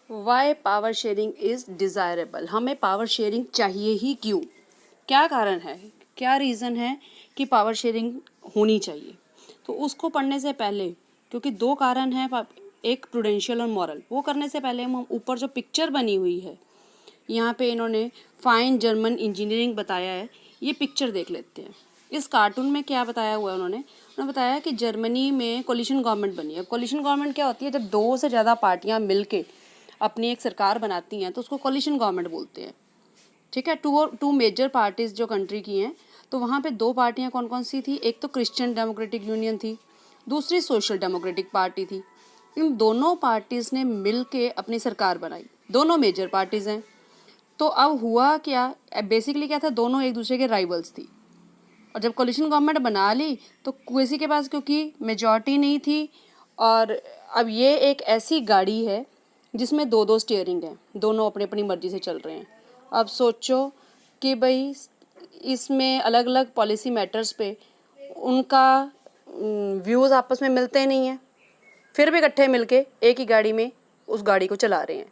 Y power sharing is desirable, हमें power sharing चाहिए ही क्यों, क्या कारण है, क्या रीज़न है कि पावर शेयरिंग होनी चाहिए। तो उसको पढ़ने से पहले, क्योंकि दो कारण हैं, एक प्रूडेंशियल और मॉरल, वो करने से पहले हम ऊपर जो पिक्चर बनी हुई है, यहाँ पे इन्होंने फाइन जर्मन इंजीनियरिंग बताया है, ये पिक्चर देख लेते हैं। इस कार्टून में क्या बताया हुआ है उन्होंने बताया कि जर्मनी में कोलिशन गवर्नमेंट बनी है। कोलिशन गवर्नमेंट क्या होती है, जब दो से ज़्यादा पार्टियाँ मिलके अपनी एक सरकार बनाती हैं तो उसको कोलिशन गवर्नमेंट बोलते हैं। ठीक है, टू मेजर पार्टीज जो कंट्री की हैं, तो वहाँ पे दो पार्टियाँ कौन कौन सी थी, एक तो क्रिश्चियन डेमोक्रेटिक यूनियन थी, दूसरी सोशल डेमोक्रेटिक पार्टी थी। इन दोनों पार्टीज़ ने मिल के अपनी सरकार बनाई, दोनों मेजर पार्टीज़ हैं। तो अब हुआ क्या, बेसिकली क्या था, दोनों एक दूसरे के राइवल्स थी। और जब कोलिशन गवर्नमेंट बना ली तो किसी के पास क्योंकि मेजॉरिटी नहीं थी, और अब ये एक ऐसी गाड़ी है जिसमें दो दो स्टीयरिंग हैं, दोनों अपनी अपनी मर्जी से चल रहे हैं। अब सोचो कि भाई इसमें अलग अलग पॉलिसी मैटर्स पे उनका व्यूज़ आपस में मिलते नहीं हैं, फिर भी इकट्ठे मिलके एक ही गाड़ी में उस गाड़ी को चला रहे हैं।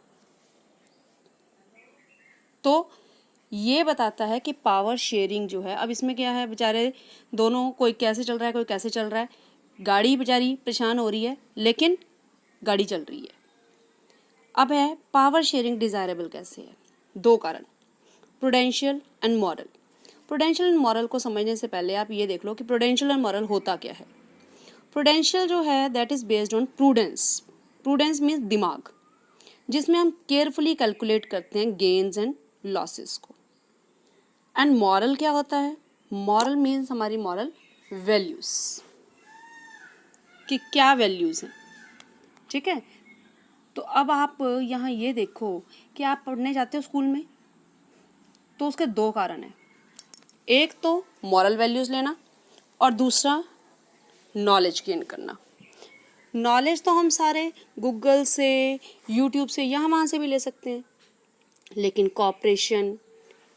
तो ये बताता है कि पावर शेयरिंग जो है, अब इसमें क्या है, बेचारे दोनों, कोई कैसे चल रहा है कोई कैसे चल रहा है, गाड़ी बेचारी परेशान हो रही है लेकिन गाड़ी चल रही है। अब है पावर शेयरिंग डिज़ायरेबल कैसे है, दो कारण, prudential and moral. Prudential and moral को समझने से पहले आप ये देख लो कि प्रूडेंशियल एंड मॉरल होता क्या है। प्रूडेंशियल जो है that is based on prudence, prudence means दिमाग, जिसमें हम केयरफुली कैलकुलेट करते हैं गेन्स एंड लॉसेस को। एंड मॉरल क्या होता है, मॉरल मीन्स हमारी मॉरल वैल्यूज़, कि क्या वैल्यूज़ हैं। ठीक है, तो अब आप यहाँ ये देखो कि आप पढ़ने जाते हो स्कूल में, तो उसके दो कारण हैं, एक तो मॉरल वैल्यूज़ लेना और दूसरा नॉलेज गेन करना। नॉलेज तो हम सारे गूगल से, यूट्यूब से, यहाँ वहाँ से भी ले सकते हैं, लेकिन कॉपरेशन,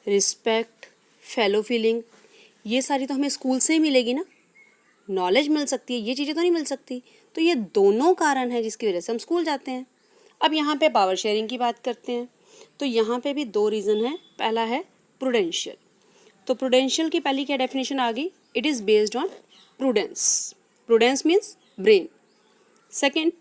रिस्पेक्ट, फेलो फीलिंग, ये सारी तो हमें स्कूल से ही मिलेगी ना, नॉलेज मिल सकती है, ये चीज़ें तो नहीं मिल सकती। तो ये दोनों कारण हैं जिसकी वजह से हम स्कूल जाते हैं। अब यहाँ पे पावर शेयरिंग की बात करते हैं, तो यहाँ पे भी दो रीज़न है। पहला है प्रूडेंशियल, तो प्रूडेंशियल की पहली क्या डेफिनेशन आ गई, it is based on prudence, prudence means brain. Second,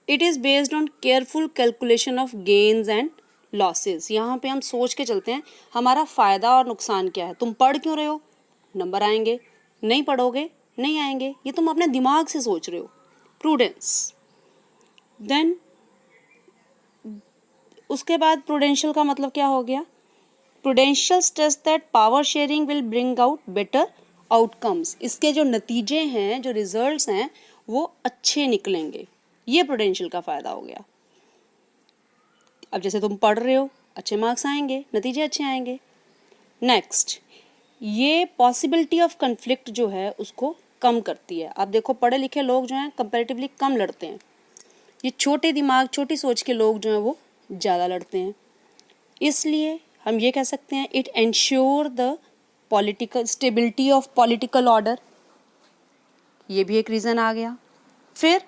it is based on careful calculation of gains and losses. यहाँ पे हम सोच के चलते हैं हमारा फ़ायदा और नुकसान क्या है। तुम पढ़ क्यों रहे हो, नंबर आएंगे, नहीं पढ़ोगे नहीं आएंगे, ये तुम अपने दिमाग से सोच रहे हो, प्रूडेंस। देन उसके बाद प्रूडेंशियल का मतलब क्या हो गया, prudential stress that power sharing will bring out better outcomes, इसके जो नतीजे हैं, जो रिजल्ट्स हैं, वो अच्छे निकलेंगे, ये प्रूडेंशियल का फ़ायदा हो गया। अब जैसे तुम पढ़ रहे हो, अच्छे मार्क्स आएंगे, नतीजे अच्छे आएंगे। नेक्स्ट, ये पॉसिबिलिटी ऑफ कन्फ्लिक्ट जो है उसको कम करती है। आप देखो पढ़े लिखे लोग जो हैं कंपैरेटिवली कम लड़ते हैं, ये छोटे दिमाग छोटी सोच के लोग जो हैं वो ज़्यादा लड़ते हैं। इसलिए हम ये कह सकते हैं it ensure the political stability of political order, ये भी एक रीज़न आ गया। फिर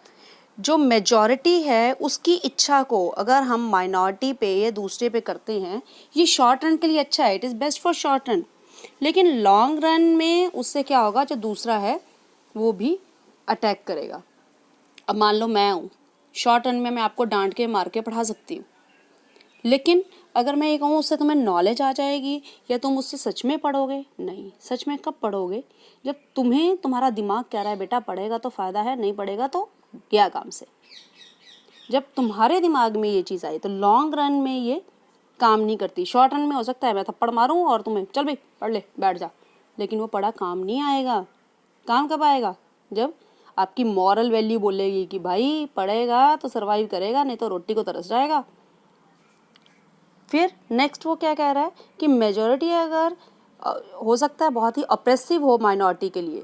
जो मेजॉरिटी है उसकी इच्छा को अगर हम माइनॉरिटी पे या दूसरे पे करते हैं, ये शॉर्ट रन के लिए अच्छा है, it is best for short run, लेकिन लॉन्ग रन में उससे क्या होगा, जो दूसरा है वो भी अटैक करेगा। अब मान लो मैं हूँ, शॉर्ट रन में मैं आपको डांट के मार के पढ़ा सकती हूँ, लेकिन अगर मैं ये कहूँ उससे तुम्हें नॉलेज आ जाएगी या तुम उससे सच में पढ़ोगे, नहीं, सच में कब पढ़ोगे, जब तुम्हें तुम्हारा दिमाग कह रहा है बेटा पढ़ेगा तो फ़ायदा है, नहीं पढ़ेगा तो गया काम से। जब तुम्हारे दिमाग में ये चीज़ आई तो लॉन्ग रन में ये काम नहीं करती। शॉर्ट रन में हो सकता है मैं थप्पड़ मारूं और तुम्हें चल भाई पढ़ ले बैठ जा, लेकिन वो पढ़ा काम नहीं आएगा। काम कब आएगा, जब आपकी मॉरल वैल्यू बोलेगी कि भाई पढ़ेगा तो सर्वाइव करेगा, नहीं तो रोटी को तरस जाएगा। फिर नेक्स्ट वो क्या कह रहा है कि मेजॉरिटी अगर हो सकता है बहुत ही अप्रेसिव हो माइनॉरिटी के लिए,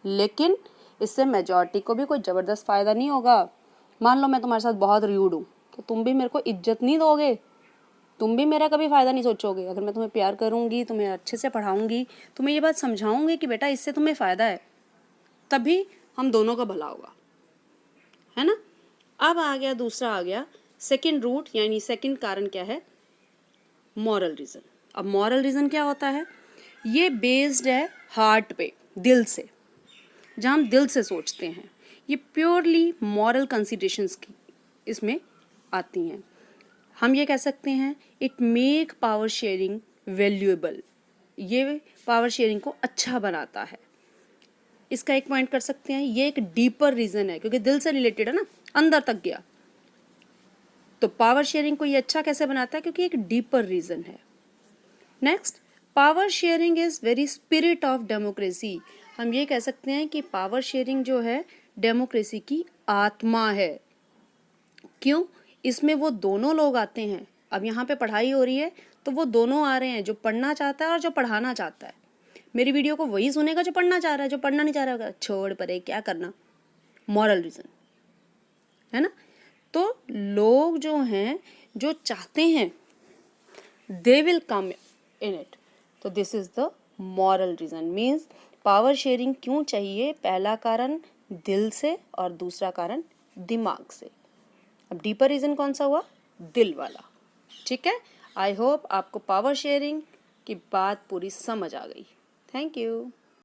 लेकिन इससे मेजॉरिटी को भी कोई ज़बरदस्त फ़ायदा नहीं होगा। मान लो मैं तुम्हारे साथ बहुत र्यूड हूँ तो तुम भी मेरे को इज्जत नहीं दोगे, तुम भी मेरा कभी फ़ायदा नहीं सोचोगे। अगर मैं तुम्हें प्यार करूँगी, तुम्हें अच्छे से पढ़ाऊँगी, तुम्हें ये बात समझाऊँगी कि बेटा इससे तुम्हें फ़ायदा है, तभी हम दोनों का भला होगा, है ना। अब आ गया दूसरा, आ गया सेकंड रूट यानी सेकंड कारण क्या है, मॉरल रीज़न। अब मॉरल रीज़न क्या होता है, ये बेस्ड है हार्ट पे, दिल से, जहाँ हम दिल से सोचते हैं। ये प्योरली मॉरल कंसिडरेशंस की इसमें आती हैं। हम ये कह सकते हैं it make power sharing valuable, ये पावर शेयरिंग को अच्छा बनाता है। इसका एक पॉइंट कर सकते हैं, ये एक डीपर रीज़न है क्योंकि दिल से रिलेटेड है ना, अंदर तक गया। तो पावर शेयरिंग को ये अच्छा कैसे बनाता है, क्योंकि एक डीपर रीज़न है। Next, power sharing is very spirit of democracy. हम ये कह सकते हैं कि पावर शेयरिंग जो है डेमोक्रेसी की आत्मा है। क्यों, इसमें वो दोनों लोग आते हैं। अब यहाँ पे पढ़ाई हो रही है तो वो दोनों आ रहे हैं, जो पढ़ना चाहता है और जो पढ़ाना चाहता है। मेरी वीडियो को वही सुनेगा जो पढ़ना चाह रहा है, जो पढ़ना नहीं चाह रहा होगा छोड़ परे क्या करना, मॉरल रीज़न है ना। तो लोग जो हैं, जो चाहते हैं, they will come in it. तो this is the moral reason. Means power sharing क्यों चाहिए, पहला कारण दिल से और दूसरा कारण दिमाग से। अब डीपर रीज़न कौन सा हुआ, दिल वाला। ठीक है, आई होप आपको पावर शेयरिंग की बात पूरी समझ आ गई। Thank you.